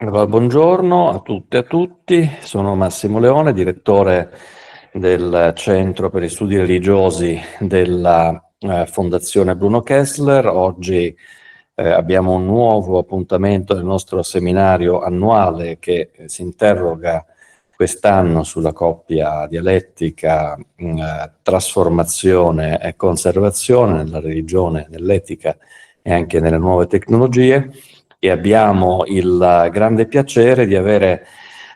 Allora, buongiorno a tutte e a tutti, sono Massimo Leone, direttore del Centro per gli Studi Religiosi della Fondazione Bruno Kessler. Oggi abbiamo un nuovo appuntamento del nostro seminario annuale che si interroga quest'anno sulla coppia dialettica trasformazione e conservazione nella religione, nell'etica e anche nelle nuove tecnologie. E abbiamo il grande piacere di avere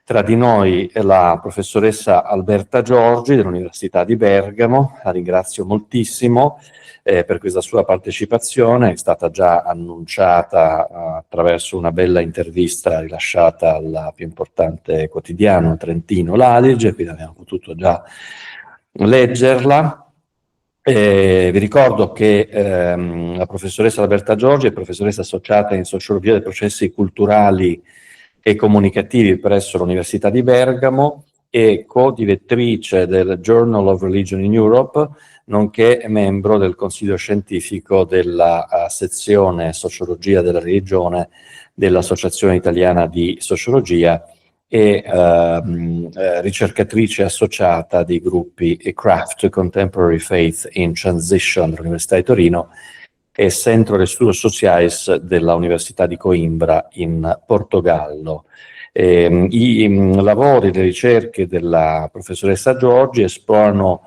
tra di noi la professoressa Alberta Giorgi dell'Università di Bergamo. La ringrazio moltissimo per questa sua partecipazione, è stata già annunciata attraverso una bella intervista rilasciata al più importante quotidiano trentino, l'Adige, quindi abbiamo potuto già leggerla. Vi ricordo che la professoressa Alberta Giorgi è professoressa associata in sociologia dei processi culturali e comunicativi presso l'Università di Bergamo e co-direttrice del Journal of Religion in Europe, nonché membro del consiglio scientifico della sezione sociologia della religione dell'Associazione Italiana di Sociologia e ricercatrice associata di gruppi CRAFT, Contemporary Faith in Transition dell'Università di Torino e Centro de Estudos Sociais della Università di Coimbra in Portogallo. I lavori, le ricerche della professoressa Giorgi esplorano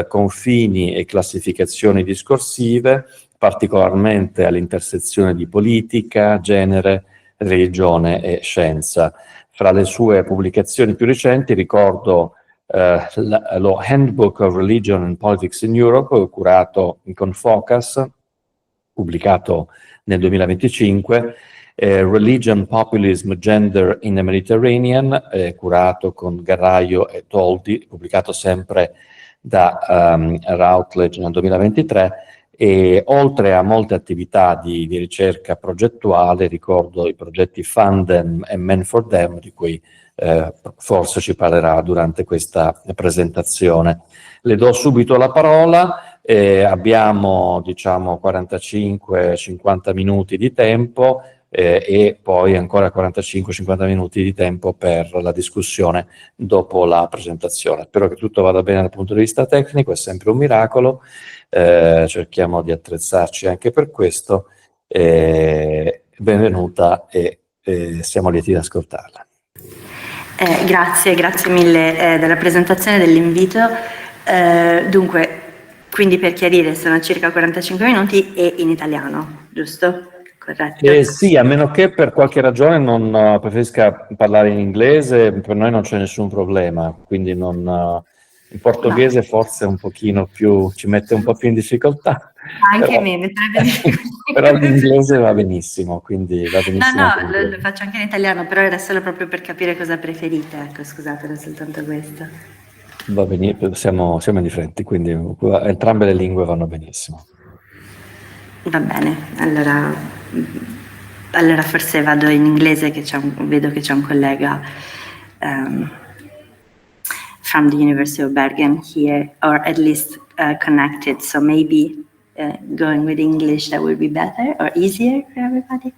confini e classificazioni discorsive, particolarmente all'intersezione di politica, genere, religione e scienza. Fra le sue pubblicazioni più recenti ricordo lo Handbook of Religion and Politics in Europe, curato con Focus, pubblicato nel 2025, Religion, Populism, Gender in the Mediterranean, curato con Garraio e Toldi, pubblicato sempre da Routledge nel 2023, e oltre a molte attività di ricerca progettuale, ricordo i progetti Fund Them e Men for Them, di cui forse ci parlerà durante questa presentazione. Le do subito la parola, abbiamo diciamo 45-50 minuti di tempo e poi ancora 45-50 minuti di tempo per la discussione dopo la presentazione. Spero che tutto vada bene dal punto di vista tecnico, è sempre un miracolo, cerchiamo di attrezzarci anche per questo. Benvenuta e siamo lieti di ascoltarla. Grazie mille della presentazione, dell'invito. Dunque, quindi per chiarire sono circa 45 minuti e in italiano, giusto? Corretto? Sì, a meno che per qualche ragione non preferisca parlare in inglese, per noi non c'è nessun problema, quindi in portoghese forse un pochino più, ci mette un po' più in difficoltà. Anche però, a me metterebbe difficoltà. Però l'inglese va benissimo, quindi va benissimo. No, lo faccio anche in italiano, però era solo proprio per capire cosa preferite, ecco, scusate, era soltanto questo. Va benissimo, siamo indifferenti, quindi entrambe le lingue vanno benissimo. Va bene, allora forse vado in inglese, che vedo che c'è un collega from the University of Bergen here, or at least connected, so maybe going with English that would be better or easier for everybody.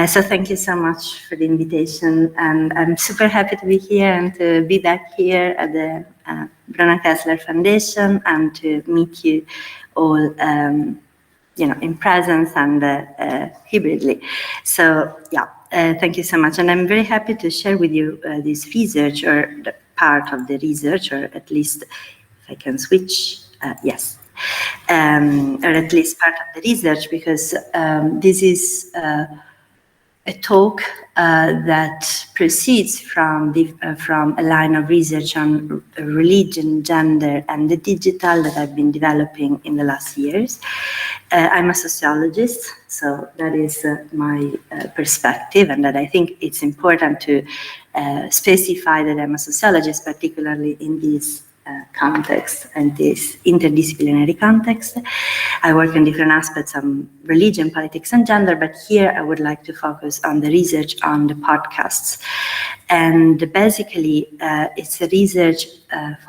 So thank you so much for the invitation, and I'm super happy to be here and to be back here at the Bruno Kessler Foundation and to meet you all in presence and hybridly. So thank you so much, and I'm very happy to share with you this research, or the part of the research, or at least if I can switch, yes. Or at least part of the research, because this is a talk that proceeds from a line of research on religion, gender, and the digital that I've been developing in the last years. I'm a sociologist, so that is my perspective, and that I think it's important to specify that I'm a sociologist, particularly in this context and this interdisciplinary context. I work on different aspects of religion, politics, and gender, but here I would like to focus on the research on the podcasts. And basically, it's a research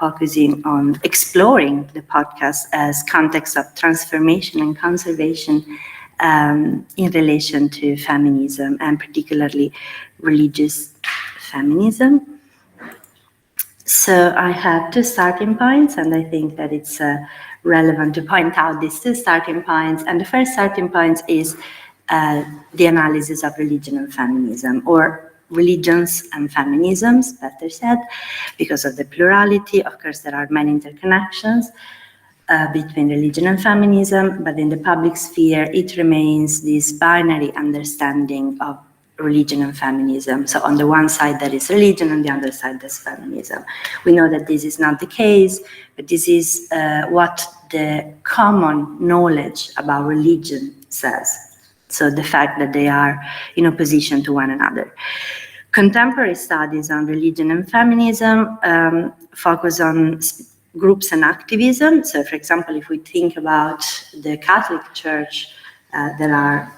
focusing on exploring the podcast as context of transformation and conservation in relation to feminism, and particularly religious feminism. So I have two starting points, and I think that it's relevant to point out these two starting points. And the first starting point is the analysis of religion and feminism, or religions and feminisms, better said, because of the plurality. Of course, there are many interconnections between religion and feminism, but in the public sphere, it remains this binary understanding of religion and feminism. So on the one side, there is religion, on the other side, there's feminism. We know that this is not the case, but this is what the common knowledge about religion says. So the fact that they are in opposition to one another. Contemporary studies on religion and feminism focus on groups and activism. So, for example, if we think about the Catholic Church, there are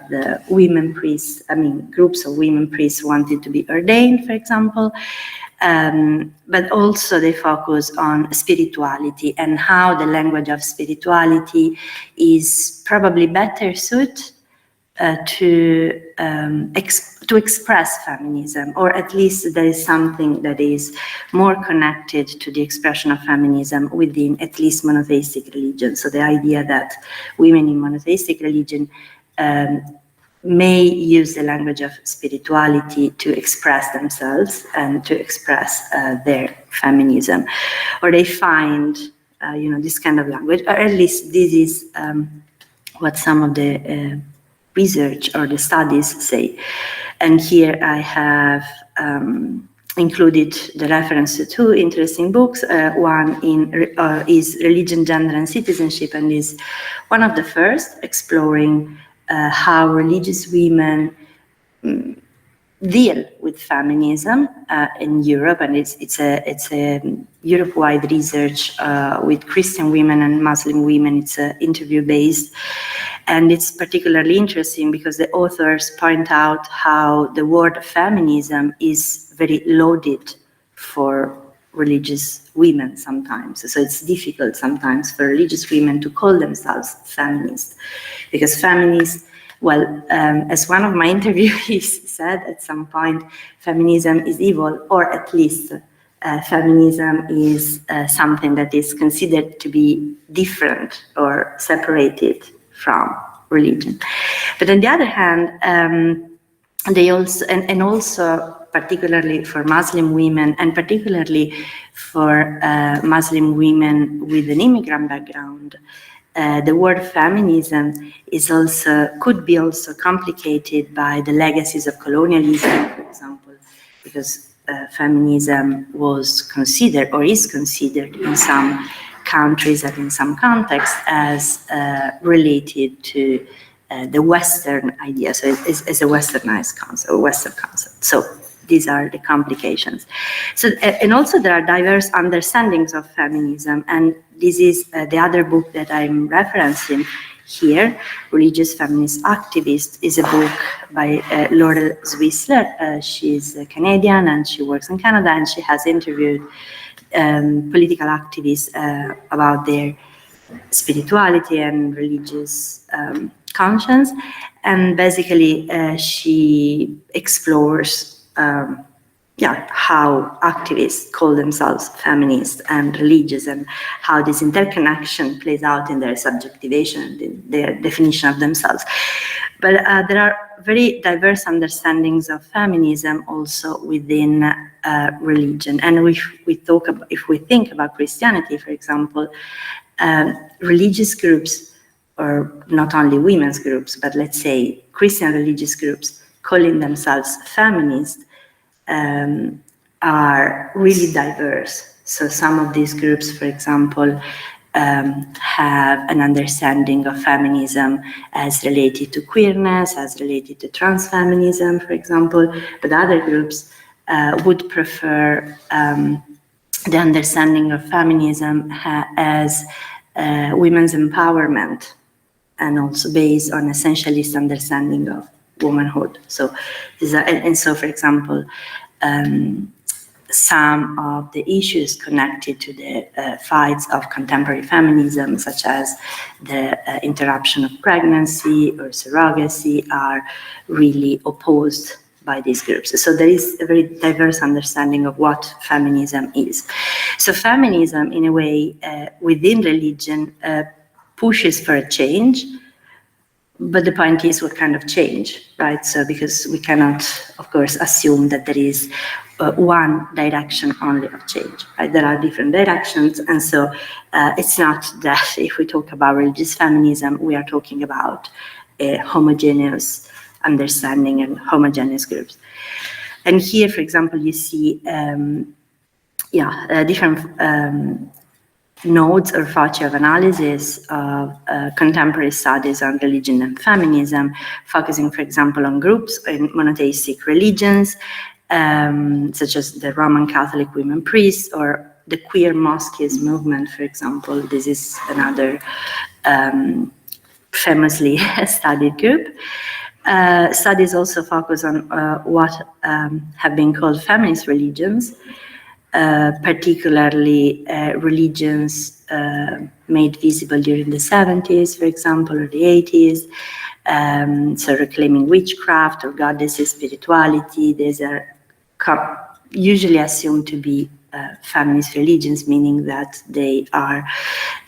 the women priests, groups of women priests wanted to be ordained, for example, but also they focus on spirituality and how the language of spirituality is probably better suited to express feminism, or at least there is something that is more connected to the expression of feminism within at least monotheistic religion. So the idea that women in monotheistic religion may use the language of spirituality to express themselves and to express their feminism, or they find this kind of language, or at least this is what some of the research or the studies say. And here I have included the reference to two interesting books. One is Religion, Gender and Citizenship, and is one of the first exploring how religious women deal with feminism in Europe, and it's a Europe-wide research with Christian women and Muslim women. It's interview-based, and it's particularly interesting because the authors point out how the word feminism is very loaded for religious women sometimes. So it's difficult sometimes for religious women to call themselves feminists, because feminists, well, as one of my interviewees said at some point, feminism is evil, or at least feminism is something that is considered to be different or separated from religion. But on the other hand, they also, and also particularly for Muslim women, and particularly for Muslim women with an immigrant background, the word feminism is could be also complicated by the legacies of colonialism, for example, because feminism was considered, or is considered in some countries and in some contexts, as related to the Western idea. So it's a Westernized concept, a Western concept. So these are the complications. So, and also there are diverse understandings of feminism, and this is the other book that I'm referencing here, Religious Feminist Activist, is a book by Laurel Zwissler. She's a Canadian and she works in Canada, and she has interviewed political activists about their spirituality and religious conscience. And basically she explores how activists call themselves feminist and religious, and how this interconnection plays out in their subjectivation, in their definition of themselves. But there are very diverse understandings of feminism also within religion. And if we think about Christianity, for example, religious groups, or not only women's groups, but let's say Christian religious groups calling themselves feminist, are really diverse. So some of these groups, for example, have an understanding of feminism as related to queerness, as related to transfeminism, for example, but other groups would prefer the understanding of feminism as women's empowerment, and also based on essentialist understanding of womanhood. So these are, and so, for example, some of the issues connected to the fights of contemporary feminism, such as the interruption of pregnancy or surrogacy, are really opposed by these groups. So there is a very diverse understanding of what feminism is. So feminism, in a way, within religion, pushes for a change, but the point is what kind of change, right? So because we cannot, of course, assume that there is one direction only of change, right? There are different directions, and so it's not that if we talk about religious feminism, we are talking about a homogeneous understanding and homogeneous groups. And here, for example, you see different nodes or facie of analysis of contemporary studies on religion and feminism, focusing, for example, on groups in monotheistic religions, such as the Roman Catholic women priests or the queer mosques movement, for example. This is another famously studied group. Studies also focus on what have been called feminist religions, particularly religions made visible during the 70s, for example, or the 80s. So reclaiming witchcraft or goddesses, spirituality. These are usually assumed to be feminist religions, meaning that they are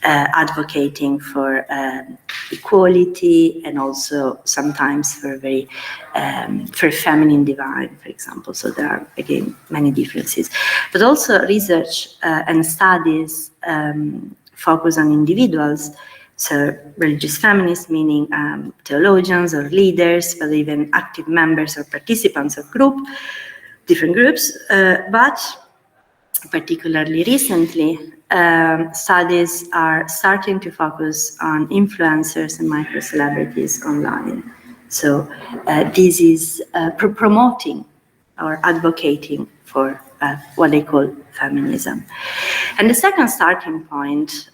advocating for equality and also sometimes for very for feminine divine, for example. So there are again many differences, but also research and studies focus on individuals. So religious feminists, meaning theologians or leaders, but even active members or participants of different groups, but particularly recently, studies are starting to focus on influencers and micro-celebrities online. So this is promoting or advocating for what they call feminism. And the second starting point,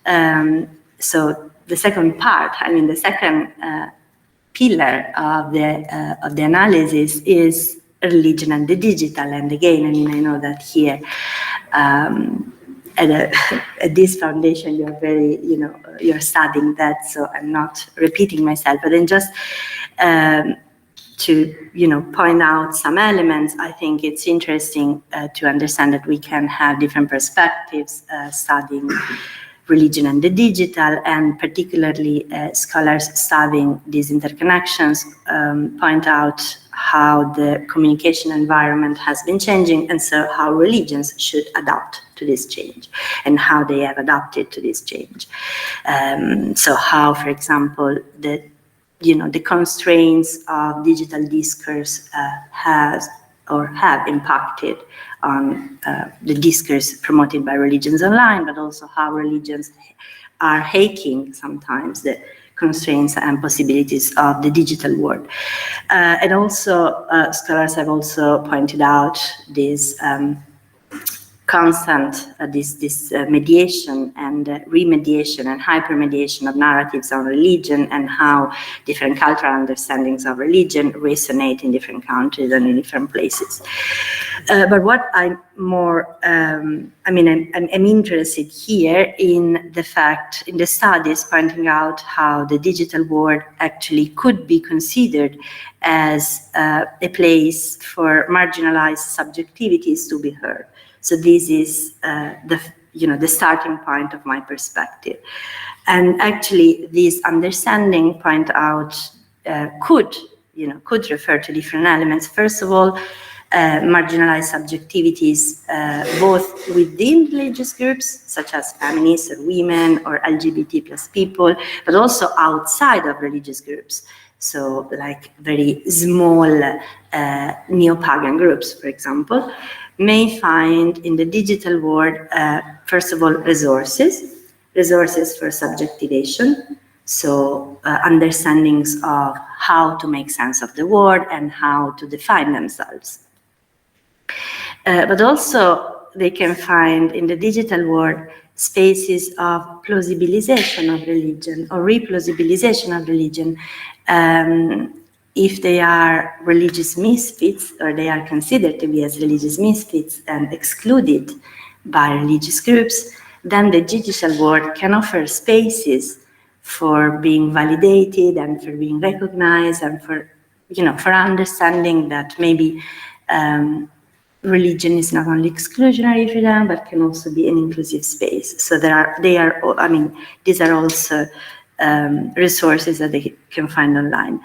so the second part, the second pillar of the analysis is religion and the digital. And again, I know that here at this foundation, you're very, you're studying that, so I'm not repeating myself, but then just to, point out some elements, I think it's interesting to understand that we can have different perspectives studying religion and the digital, and particularly scholars studying these interconnections point out how the communication environment has been changing, and so how religions should adapt to this change and how they have adapted to this change. So how, for example, the constraints of digital discourse have impacted on the discourse promoted by religions online, but also how religions are hacking sometimes the constraints and possibilities of the digital world. And also, scholars have also pointed out this constant mediation and remediation and hypermediation of narratives on religion, and how different cultural understandings of religion resonate in different countries and in different places. But what I'm more, I'm interested here in the fact, in the studies pointing out how the digital world actually could be considered as a place for marginalized subjectivities to be heard. So this is the starting point of my perspective. And actually this understanding point out could refer to different elements. First of all, marginalized subjectivities both within religious groups such as feminists or women or LGBT plus people, but also outside of religious groups. So like very small neo-pagan groups, for example, may find in the digital world, first of all, resources for subjectivation, so understandings of how to make sense of the world and how to define themselves. But also they can find in the digital world spaces of plausibilization of religion or replausibilization of religion if they are religious misfits, or they are considered to be as religious misfits and excluded by religious groups, then the digital world can offer spaces for being validated and for being recognized and for, for understanding that maybe religion is not only exclusionary for them, but can also be an inclusive space. So these are also resources that they can find online.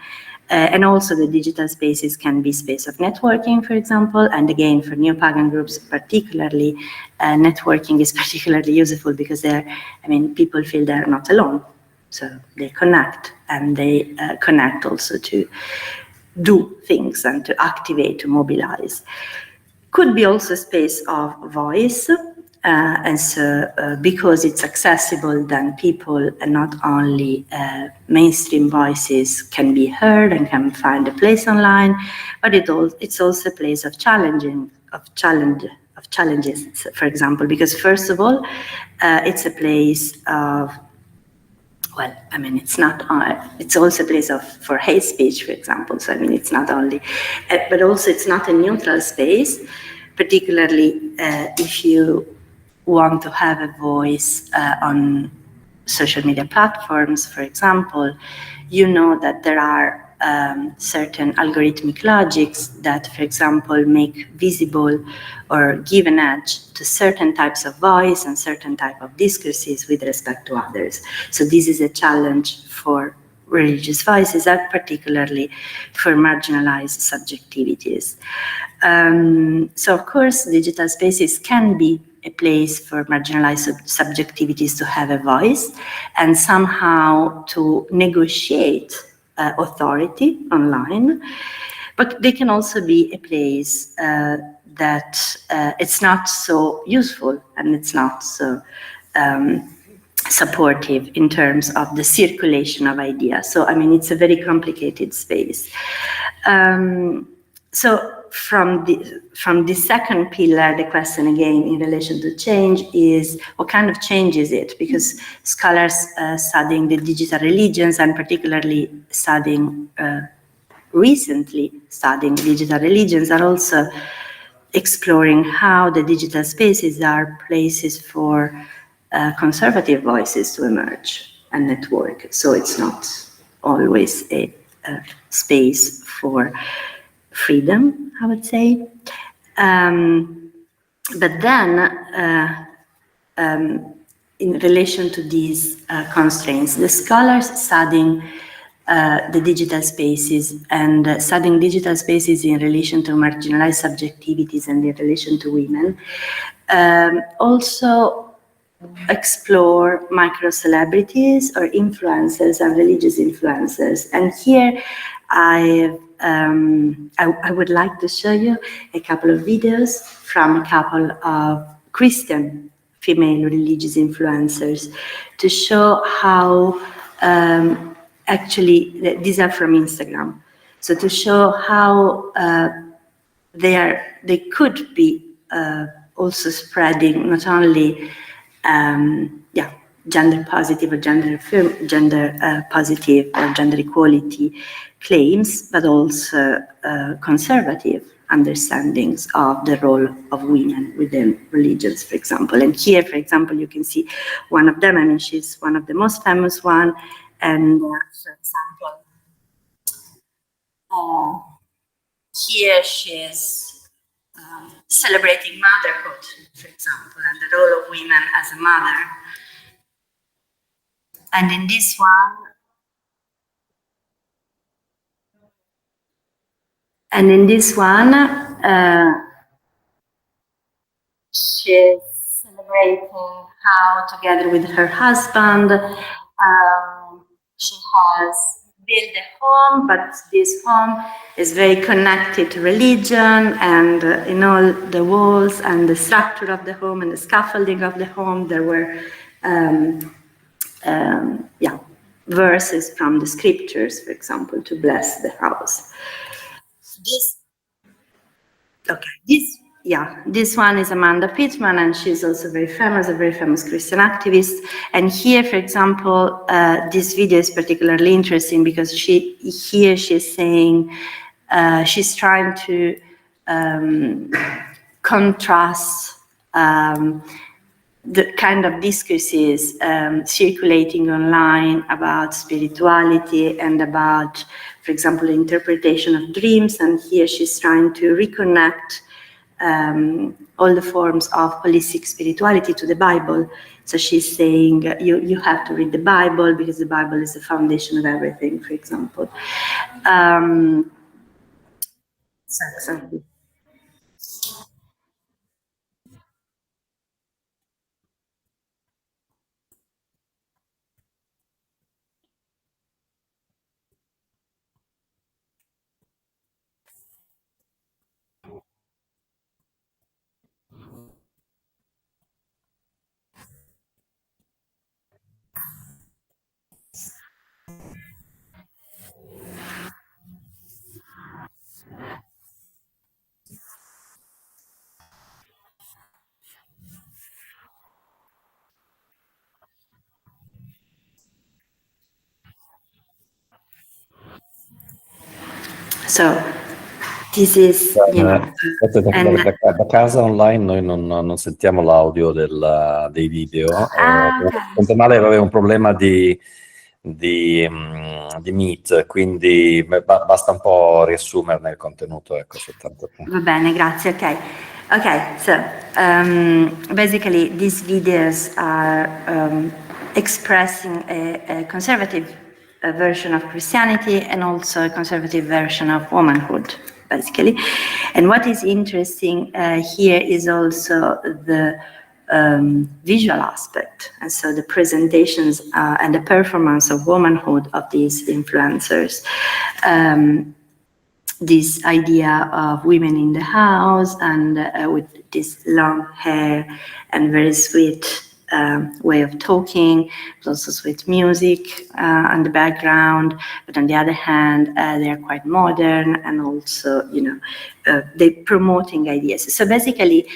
And also the digital spaces can be space of networking, for example, and again, for neo-pagan groups particularly, networking is particularly useful because people feel they're not alone. So they connect, and they connect also to do things and to activate, to mobilize. Could be also a space of voice, and so because it's accessible, then people, and not only mainstream voices, can be heard and can find a place online, but it's also a place of challenges, for example, because first of all, it's a place of, it's also a place for hate speech, for example. So, it's not only, but also it's not a neutral space, particularly if you want to have a voice on social media platforms, for example. You know that there are certain algorithmic logics that, for example, make visible or give an edge to certain types of voice and certain type of discourses with respect to others. So this is a challenge for religious voices, and particularly for marginalized subjectivities. So of course, digital spaces can be a place for marginalized subjectivities to have a voice and somehow to negotiate authority online, but they can also be a place that it's not so useful and it's not so supportive in terms of the circulation of ideas. So, it's a very complicated space. So from the second pillar, the question again in relation to change is, what kind of change is it? Because scholars studying the digital religions, and particularly recently studying digital religions, are also exploring how the digital spaces are places for conservative voices to emerge and network. So it's not always a space for freedom, I would say. But then, in relation to these constraints, the scholars studying the digital spaces and studying digital spaces in relation to marginalized subjectivities and in relation to women also explore micro-celebrities or influencers and religious influencers. And here I would like to show you a couple of videos from a couple of Christian female religious influencers to show how, actually, these are from Instagram, so to show how they could be also spreading not only gender positive or gender positive or gender equality claims, but also conservative understandings of the role of women within religions, for example. And here, for example, you can see one of them. She's one of the most famous one. And for example, here she's celebrating motherhood, for example, and the role of women as a mother. And in this one, she's celebrating how, together with her husband, she has built a home, but this home is very connected to religion, and in all the walls and the structure of the home and the scaffolding of the home, there were verses from the scriptures, for example, to bless the house. This yeah, this one is Amanda Pittman, and she's also very famous, a very famous Christian activist. And here, for example, this video is particularly interesting because she's saying, she's trying to contrast the kind of discourses circulating online about spirituality and about, for example, interpretation of dreams. And here she's trying to reconnect all the forms of holistic spirituality to the Bible. So she's saying you have to read the Bible because the Bible is the foundation of everything, for example. So this is, you know, da casa online noi non sentiamo l'audio dei video. Sento male, aveva un problema di Meet, quindi basta un po' riassumerne il contenuto, ecco, soltanto. Va bene, grazie. Okay, so basically these videos are expressing a conservative version of Christianity and also a conservative version of womanhood, basically. And what is interesting here is also the visual aspect, and so the presentations and the performance of womanhood of these influencers. This idea of women in the house and with this long hair and very sweet way of talking, but also sweet music on the background. But on the other hand, they are quite modern and also, you know, they're promoting ideas. So basically,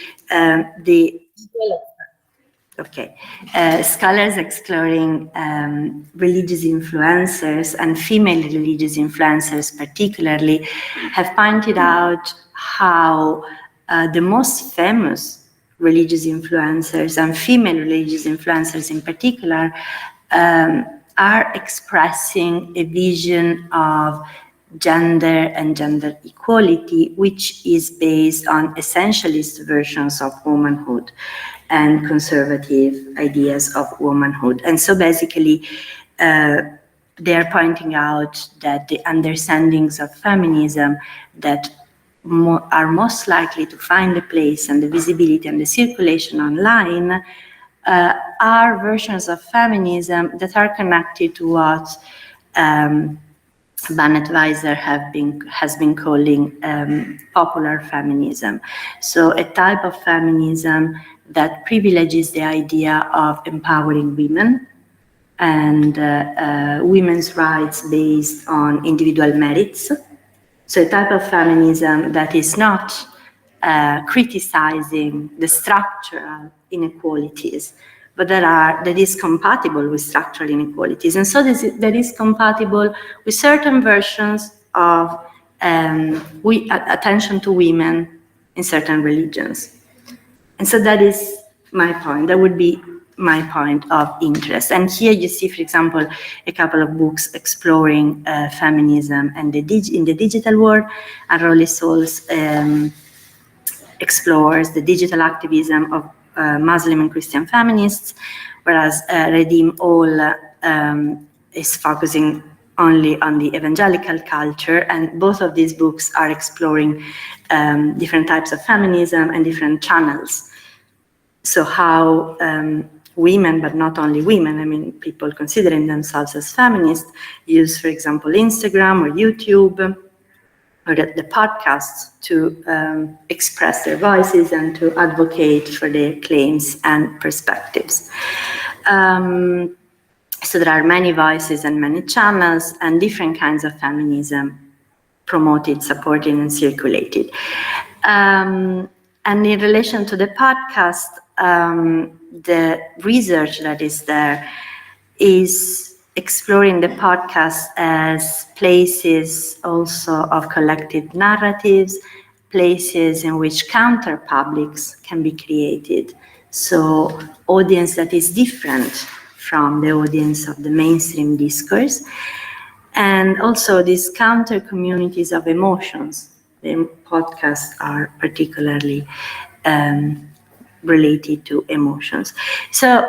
scholars exploring religious influencers and female religious influencers particularly have pointed out how the most famous religious influencers and female religious influencers in particular are expressing a vision of gender and gender equality, which is based on essentialist versions of womanhood and conservative ideas of womanhood. And so basically, they are pointing out that the understandings of feminism that are most likely to find a place and the visibility and the circulation online are versions of feminism that are connected to what Bannett Weiser has been calling popular feminism. So a type of feminism that privileges the idea of empowering women and women's rights based on individual merits. So a type of feminism that is not criticizing the structural inequalities, but that is compatible with structural inequalities. And so that is compatible with certain versions of attention to women in certain religions. And so that is my point. That would be my point of interest. And here you see, for example, a couple of books exploring feminism and in the digital world. And Rolly Souls explores the digital activism of Muslim and Christian feminists, whereas Redeem All is focusing only on the evangelical culture. And both of these books are exploring different types of feminism and different channels. So how women, but not only women, I mean, people considering themselves as feminists, use, for example, Instagram or YouTube or the podcasts to express their voices and to advocate for their claims and perspectives. So there are many voices and many channels and different kinds of feminism promoted, supported, and circulated. And in relation to the podcast, the research that is there is exploring the podcast as places also of collective narratives, places in which counter publics can be created. So audience that is different from the audience of the mainstream discourse. And also these counter communities of emotions. The podcasts are particularly related to emotions. So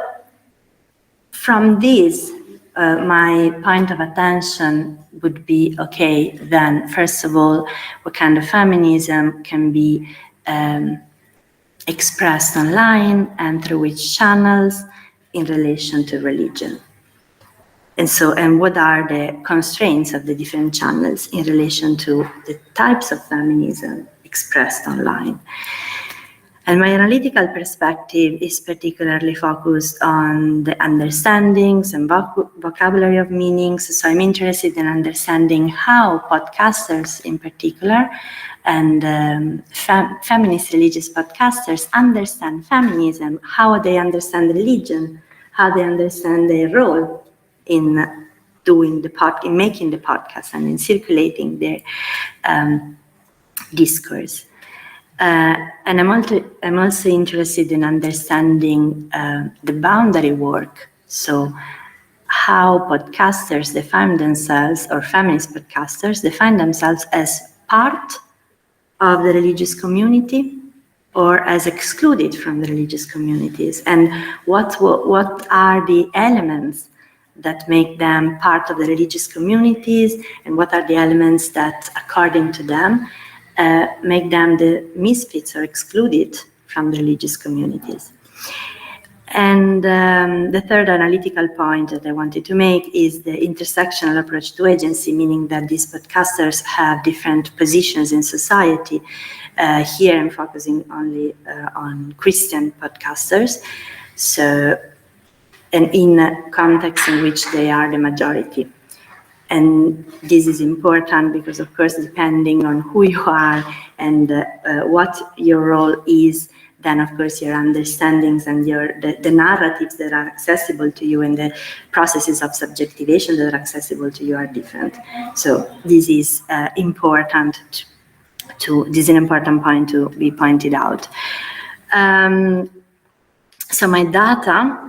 from this, my point of attention would be, okay, then first of all, what kind of feminism can be expressed online and through which channels in relation to religion? And what are the constraints of the different channels in relation to the types of feminism expressed online? And my analytical perspective is particularly focused on the understandings and vocabulary of meanings. So I'm interested in understanding how podcasters in particular and feminist religious podcasters understand feminism, how they understand religion, how they understand their role in doing in making the podcast and in circulating their discourse. And I'm also interested in understanding the boundary work. So how podcasters define themselves, or feminist podcasters define themselves as part of the religious community or as excluded from the religious communities, and what are the elements that make them part of the religious communities, and what are the elements that, according to them, make them the misfits or excluded from the religious communities. And the third analytical point that I wanted to make is the intersectional approach to agency, meaning that these podcasters have different positions in society. Here I'm focusing only on Christian podcasters. So, and in a context in which they are the majority. And this is important because, of course, depending on who you are and what your role is, then, of course, your understandings and the narratives that are accessible to you and the processes of subjectivation that are accessible to you are different. So this is important this is an important point to be pointed out. So my data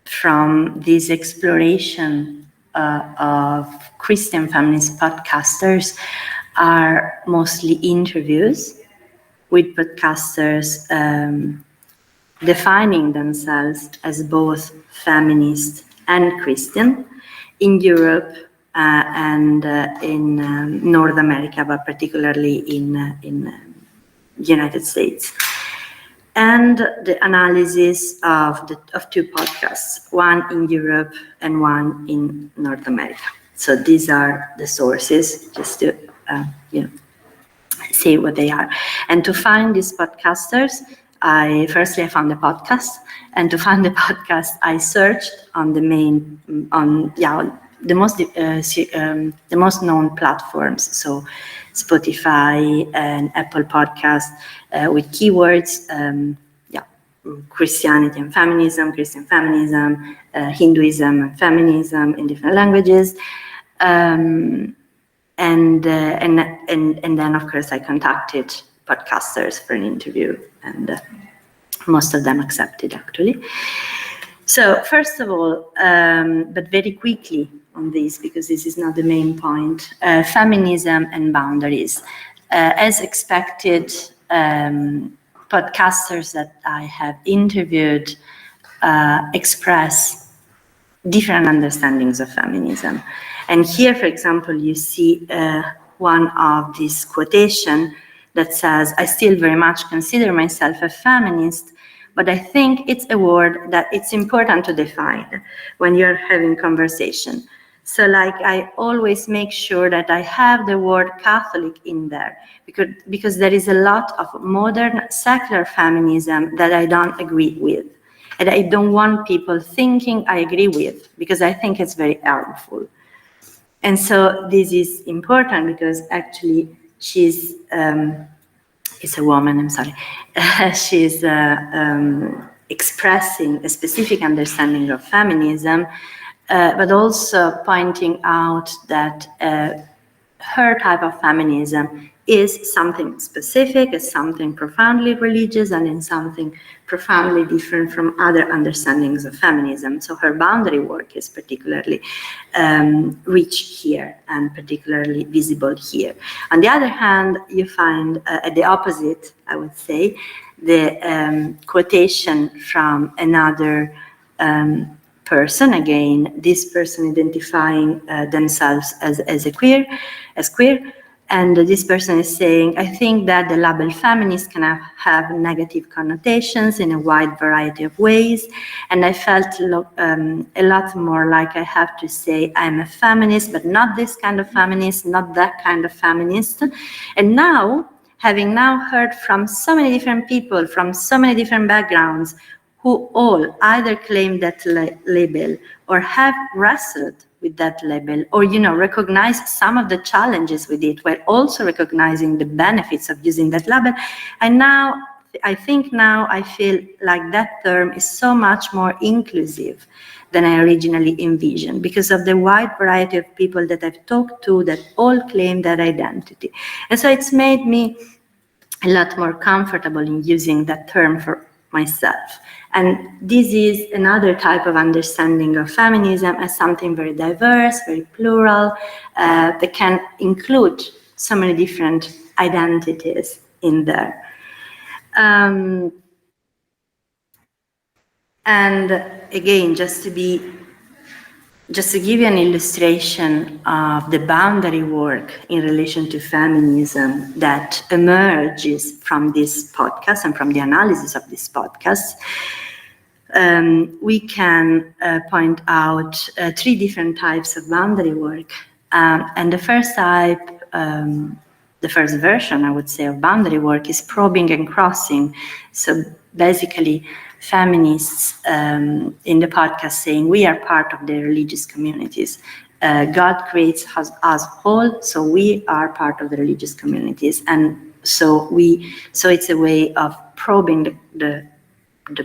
from this exploration of Christian feminist podcasters are mostly interviews with podcasters defining themselves as both feminist and Christian in Europe and in North America, but particularly in the United States. And the analysis of two podcasts, one in Europe and one in North America. So these are the sources, just to say what they are. And to find these podcasters, I found the podcast, and to find the podcast, I searched on the most known platforms, so Spotify and Apple Podcasts, with keywords, Christianity and feminism, Christian feminism, Hinduism and feminism in different languages. And then, of course, I contacted podcasters for an interview, and most of them accepted, actually. So, first of all, but very quickly on this, because this is not the main point, feminism and boundaries. As expected, podcasters that I have interviewed express different understandings of feminism. And here, for example, you see one of these quotation that says, "I still very much consider myself a feminist, but I think it's a word that it's important to define when you're having conversation. So like I always make sure that I have the word Catholic in there because there is a lot of modern secular feminism that I don't agree with. And I don't want people thinking I agree with, because I think it's very harmful." And so this is important because actually she's it's a woman, I'm sorry, she's expressing a specific understanding of feminism, but also pointing out that her type of feminism is something specific, is something profoundly religious, and is something profoundly different from other understandings of feminism. So her boundary work is particularly rich here and particularly visible here. On the other hand, you find at the opposite, I would say, the quotation from another person, again, this person identifying themselves as queer, and this person is saying, I think that the label feminist can have negative connotations in a wide variety of ways, and I felt a lot more like I have to say I'm a feminist, but not this kind of feminist, not that kind of feminist. And now, having now heard from so many different people, from so many different backgrounds, who all either claim that label or have wrestled with that label, or recognize some of the challenges with it, while also recognizing the benefits of using that label. And now, I feel like that term is so much more inclusive than I originally envisioned, because of the wide variety of people that I've talked to that all claim that identity. And so it's made me a lot more comfortable in using that term for myself. And this is another type of understanding of feminism as something very diverse, very plural, that can include so many different identities in there. And again, just to give you an illustration of the boundary work in relation to feminism that emerges from this podcast and from the analysis of this podcast, we can point out 3 different types of boundary work. And the first type, the first version, I would say, of boundary work is probing and crossing. So basically, feminists in the podcast saying we are part of the religious communities. God creates us whole, so we are part of the religious communities. And so it's a way of probing the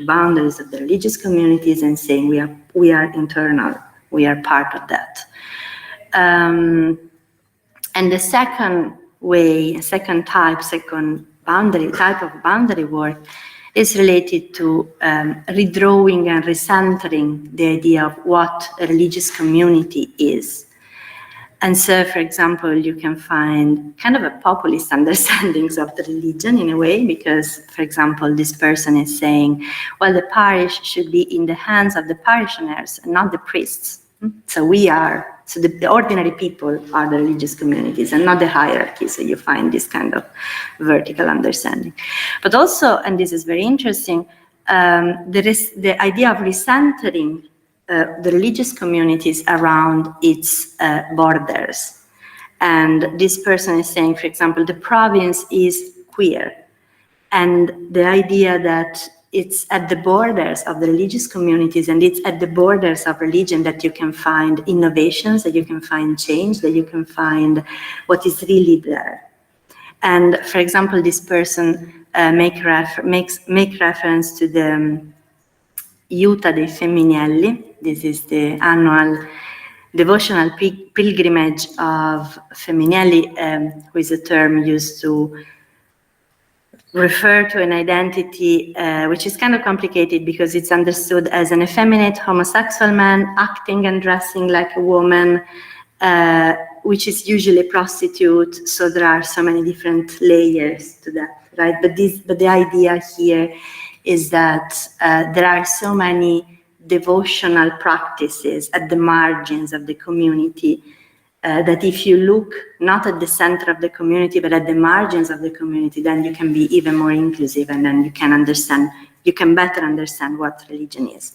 boundaries of the religious communities and saying we are internal, we are part of that. And the second type of boundary work is related to redrawing and recentering the idea of what a religious community is. And so, for example, you can find kind of a populist understandings of the religion in a way, because, for example, this person is saying, well, the parish should be in the hands of the parishioners and not the priests. So the ordinary people are the religious communities and not the hierarchy. So you find this kind of vertical understanding. But also, and this is very interesting, there is the idea of recentering the religious communities around its borders. And this person is saying, for example, the province is queer. And the idea that it's at the borders of the religious communities and it's at the borders of religion that you can find innovations, that you can find change, that you can find what is really there. And for example, this person make reference to the Iuta dei Femminelli. This is the annual devotional pilgrimage of Femminelli, who is a term used to refer to an identity which is kind of complicated because it's understood as an effeminate homosexual man acting and dressing like a woman, which is usually a prostitute. So there are so many different layers to that, right? But the idea here is that there are so many devotional practices at the margins of the community that if you look not at the center of the community but at the margins of the community, then you can be even more inclusive, and then you can better understand what religion is.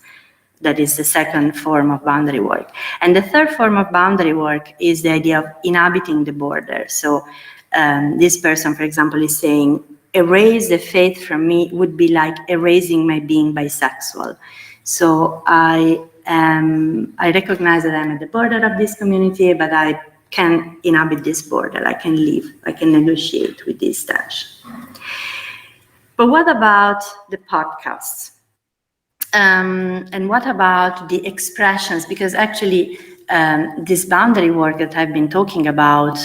That is the second form of boundary work. And the third form of boundary work is the idea of inhabiting the border. So this person, for example, is saying, erase the faith from me would be like erasing my being bisexual. So I recognize that I'm at the border of this community, but I can inhabit this border. I can live. I can negotiate with this tension. But what about the podcasts? And what about the expressions? Because actually, this boundary work that I've been talking about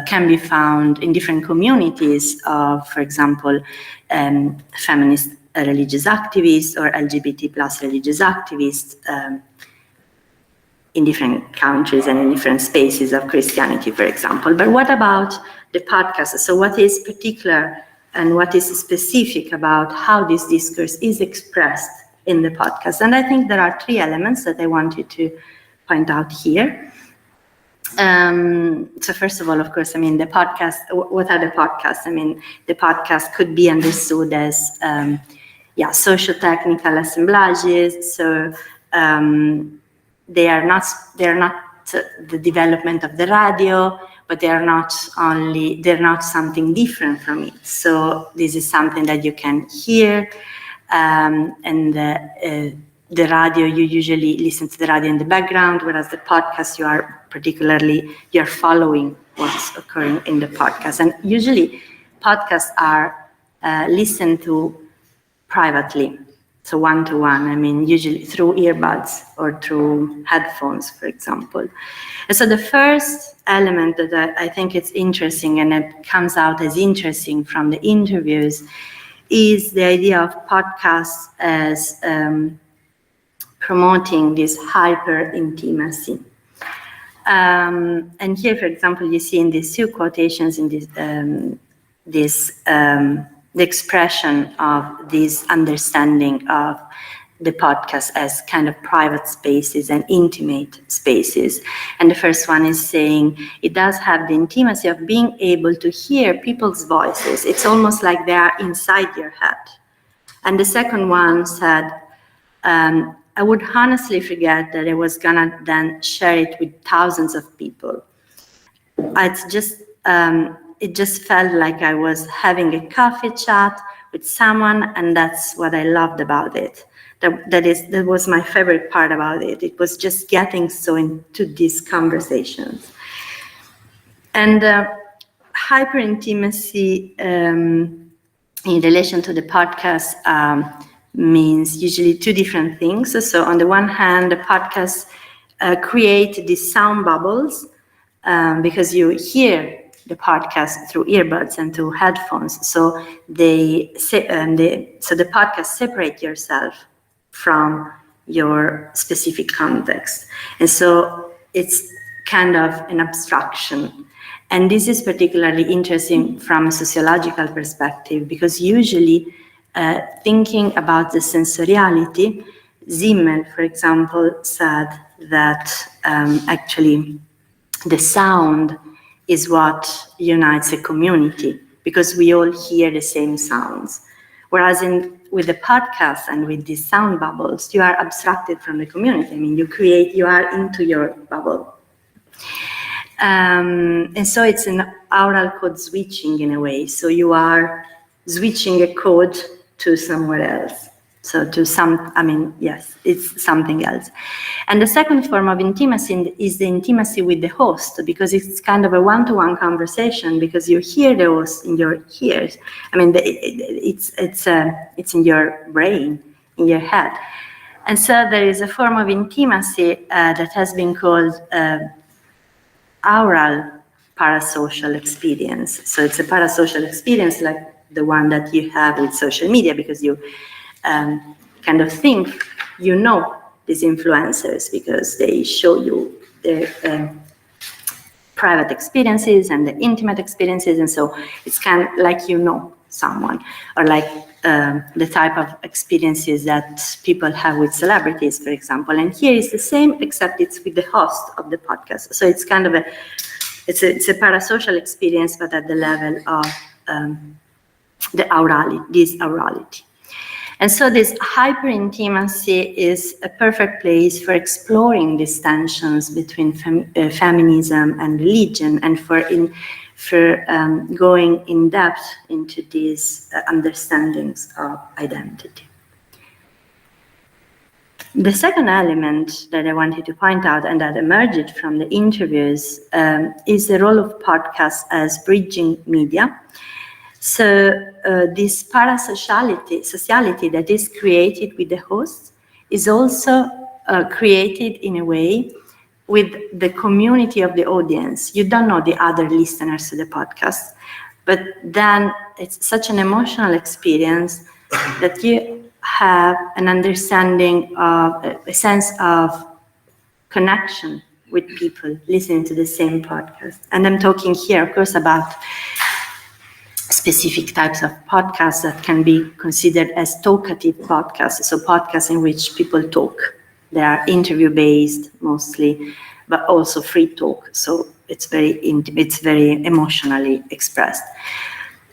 can be found in different communities of, for example, feminist religious activists or LGBT plus religious activists in different countries and in different spaces of Christianity, for example. But what about the podcast? So what is particular and what is specific about how this discourse is expressed in the podcast? And I think there are three elements that I wanted to point out here. So first of all, of course, I mean, the podcast, what are the podcasts? I mean, the podcast could be understood as, socio-technical assemblages. So they are not the development of the radio, but they're not something different from it. So this is something that you can hear, and the radio, you usually listen to the radio in the background, whereas the podcast, you're following what's occurring in the podcast. And usually podcasts are listened to privately, so one-to-one, I mean, usually through earbuds or through headphones, for example. And so the first element that I think it's interesting, and it comes out as interesting from the interviews, is the idea of podcasts as promoting this hyper-intimacy. And here, for example, you see in these two quotations in the expression of this understanding of the podcast as kind of private spaces and intimate spaces. And the first one is saying it does have the intimacy of being able to hear people's voices. It's almost like they are inside your head. And the second one said, I would honestly forget that I was gonna then share it with thousands of people. It just felt like I was having a coffee chat with someone, and that's what I loved about it. That was my favorite part about it. It was just getting so into these conversations. And hyper-intimacy in relation to the podcast means usually two different things. So on the one hand, the podcasts create these sound bubbles because you hear the podcast through earbuds and through headphones. So the podcast separate yourself from your specific context. And so it's kind of an abstraction. And this is particularly interesting from a sociological perspective, because usually thinking about the sensoriality, Zimmel, for example, said that actually the sound is what unites a community, because we all hear the same sounds. Whereas with the podcast and with these sound bubbles, you are abstracted from the community. I mean, you are into your bubble. And so it's an oral code switching in a way. So you are switching a code to somewhere else. So yes, it's something else. And the second form of intimacy is the intimacy with the host, because it's kind of a one-to-one conversation, because you hear the host in your ears. I mean, it's in your brain, in your head. And so there is a form of intimacy that has been called oral parasocial experience. So it's a parasocial experience like the one that you have with social media, because you kind of think you know these influencers because they show you their private experiences and the intimate experiences, and so it's kind of like you know someone, or like the type of experiences that people have with celebrities, for example. And here is the same, except it's with the host of the podcast. So it's kind of it's a parasocial experience, but at the level of this aurality. And so this hyper-intimacy is a perfect place for exploring these tensions between feminism and religion, and for going in depth into these understandings of identity. The second element that I wanted to point out, and that emerged from the interviews, is the role of podcasts as bridging media. So this sociality that is created with the host is also created in a way with the community of the audience. You don't know the other listeners to the podcast, but then it's such an emotional experience that you have an understanding of a sense of connection with people listening to the same podcast. And I'm talking here, of course, about specific types of podcasts that can be considered as talkative podcasts, so podcasts in which people talk. They are interview-based mostly, but also free talk, so it's very emotionally expressed.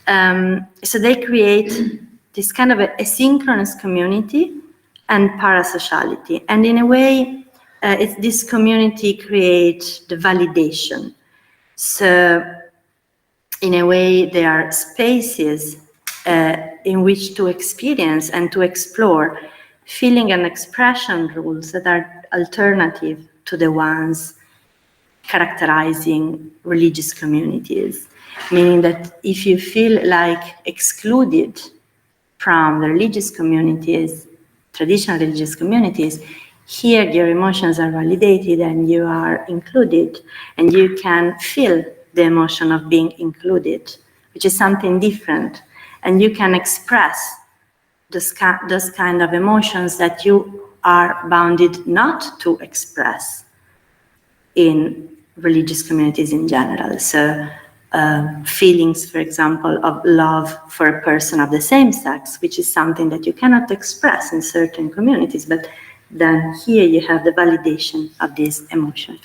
So they create this kind of a synchronous community and parasociality, and in a way, this community creates the validation. So in a way, there are spaces in which to experience and to explore feeling and expression rules that are alternative to the ones characterizing religious communities. Meaning that if you feel like excluded from the religious communities, traditional religious communities, here your emotions are validated and you are included, and you can feel the emotion of being included, which is something different. And you can express those kind of emotions that you are bounded not to express in religious communities in general. So feelings, for example, of love for a person of the same sex, which is something that you cannot express in certain communities, but then here you have the validation of these emotions.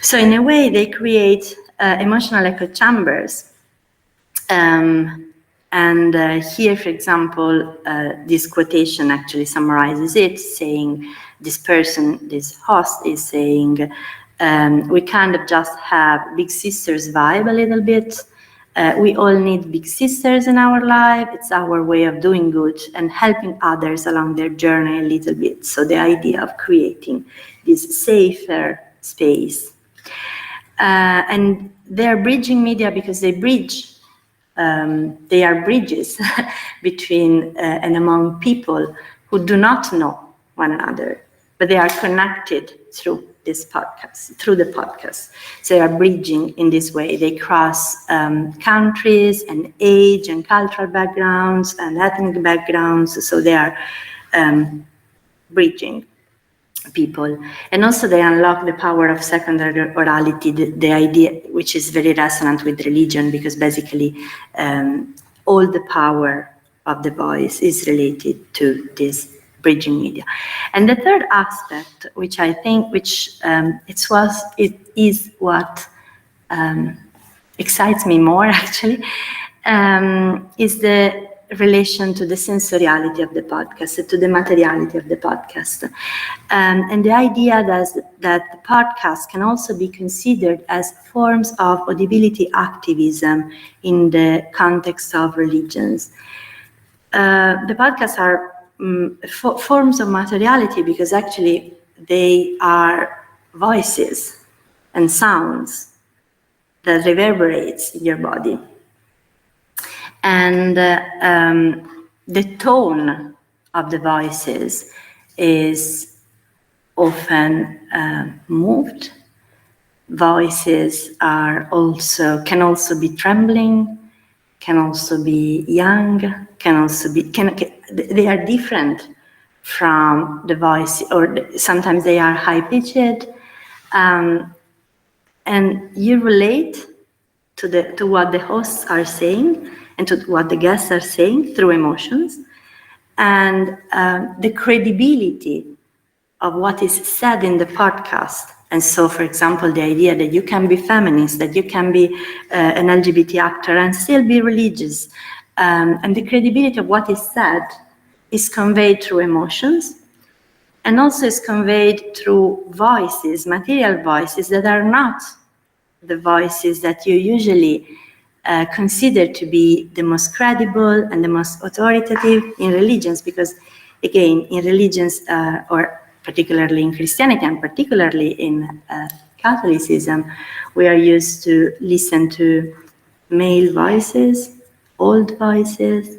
So in a way, they create emotional echo chambers. And here, for example, this quotation actually summarizes it, saying this person, this host is saying, we kind of just have big sisters vibe a little bit. We all need big sisters in our life. It's our way of doing good and helping others along their journey a little bit. So the idea of creating this safer space. And they're bridging media because they bridge. They are bridges between and among people who do not know one another, but they are connected through this podcast, through the podcast. So they are bridging in this way. They cross countries and age and cultural backgrounds and ethnic backgrounds. So they are bridging people. And also they unlock the power of secondary orality, the idea, which is very resonant with religion, because basically all the power of the voice is related to this bridging media. And the third aspect, which I think, it is what excites me more actually, is the relation to the sensoriality of the podcast, to the materiality of the podcast. And the idea that the podcast can also be considered as forms of audibility activism in the context of religions. The podcasts are forms of materiality because actually they are voices and sounds that reverberates in your body. And the tone of the voices is often moved. Voices can also be trembling, can also be young, they are different from the voice, or sometimes they are high-pitched, and you relate to what the hosts are saying and to what the guests are saying through emotions, and the credibility of what is said in the podcast. And so, for example, the idea that you can be feminist, that you can be an LGBT actor and still be religious, and the credibility of what is said is conveyed through emotions, and also is conveyed through voices, material voices that are not the voices that you usually consider to be the most credible and the most authoritative in religions, because again, in religions, or particularly in Christianity and particularly in Catholicism, we are used to listen to male voices old voices,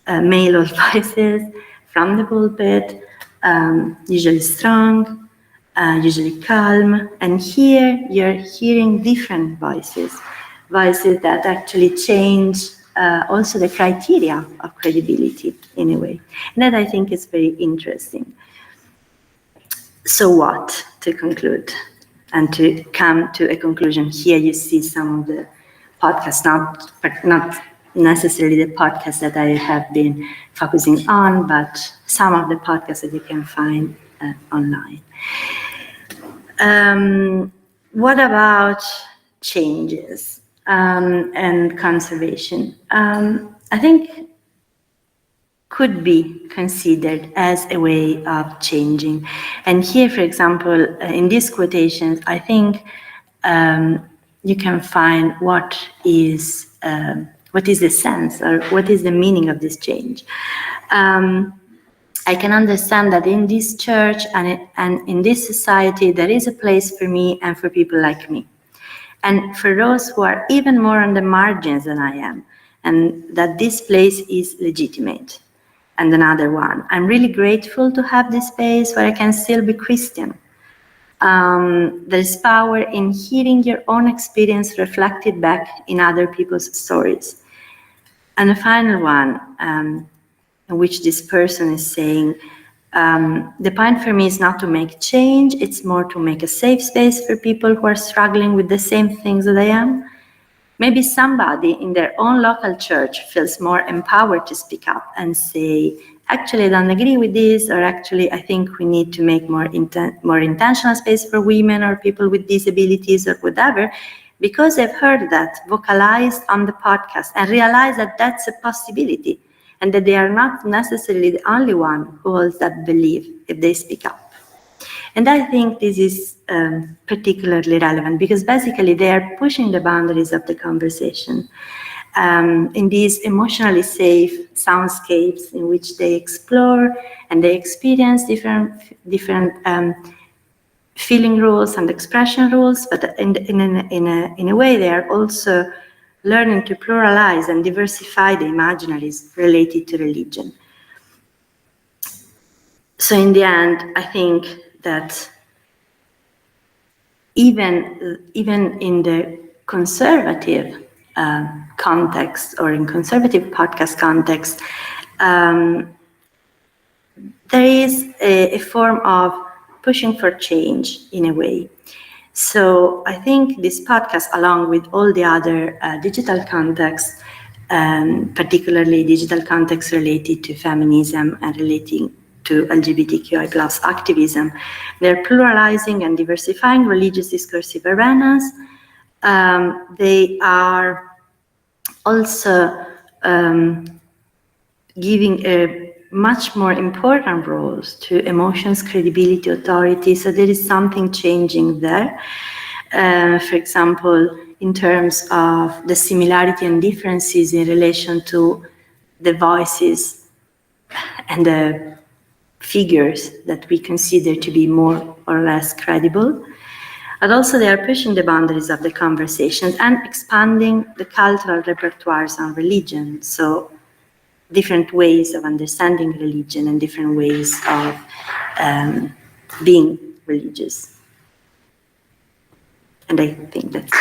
male old voices from the pulpit, usually strong, usually calm. And here you're hearing different voices, voices that actually change also the criteria of credibility in a way. And that I think is very interesting. So what, to conclude, and to come to a conclusion, here you see some of the podcasts, not necessarily the podcasts that I have been focusing on, but some of the podcasts that you can find online. What about changes and conservation? I think could be considered as a way of changing. And here, for example, in these quotations, I think you can find what is the sense or what is the meaning of this change. I can understand that in this church and in this society, there is a place for me and for people like me. And for those who are even more on the margins than I am, and that this place is legitimate. And another one, I'm really grateful to have this space where I can still be Christian. There's power in hearing your own experience reflected back in other people's stories. And the final one, in which this person is saying, the point for me is not to make change, it's more to make a safe space for people who are struggling with the same things that I am. Maybe somebody in their own local church feels more empowered to speak up and say, actually, I don't agree with this, or actually, I think we need to make more intentional space for women or people with disabilities or whatever, because they've heard that vocalized on the podcast and realized that that's a possibility and that they are not necessarily the only one who holds that belief if they speak up. And I think this is particularly relevant because basically they are pushing the boundaries of the conversation in these emotionally safe soundscapes in which they explore and they experience different feeling rules and expression rules, but in a way they are also learning to pluralize and diversify the imaginaries related to religion. So in the end, I think that even in the conservative context or in conservative podcast context, there is a form of pushing for change in a way. So I think this podcast, along with all the other digital contexts, particularly digital contexts related to feminism and relating to LGBTQI+ activism, they're pluralizing and diversifying religious discursive arenas. They are also giving a much more important roles to emotions, credibility, authority. So there is something changing there. For example, in terms of the similarity and differences in relation to the voices and the figures that we consider to be more or less credible. But also they are pushing the boundaries of the conversations and expanding the cultural repertoires on religion. So different ways of understanding religion and different ways of being religious. And I think that's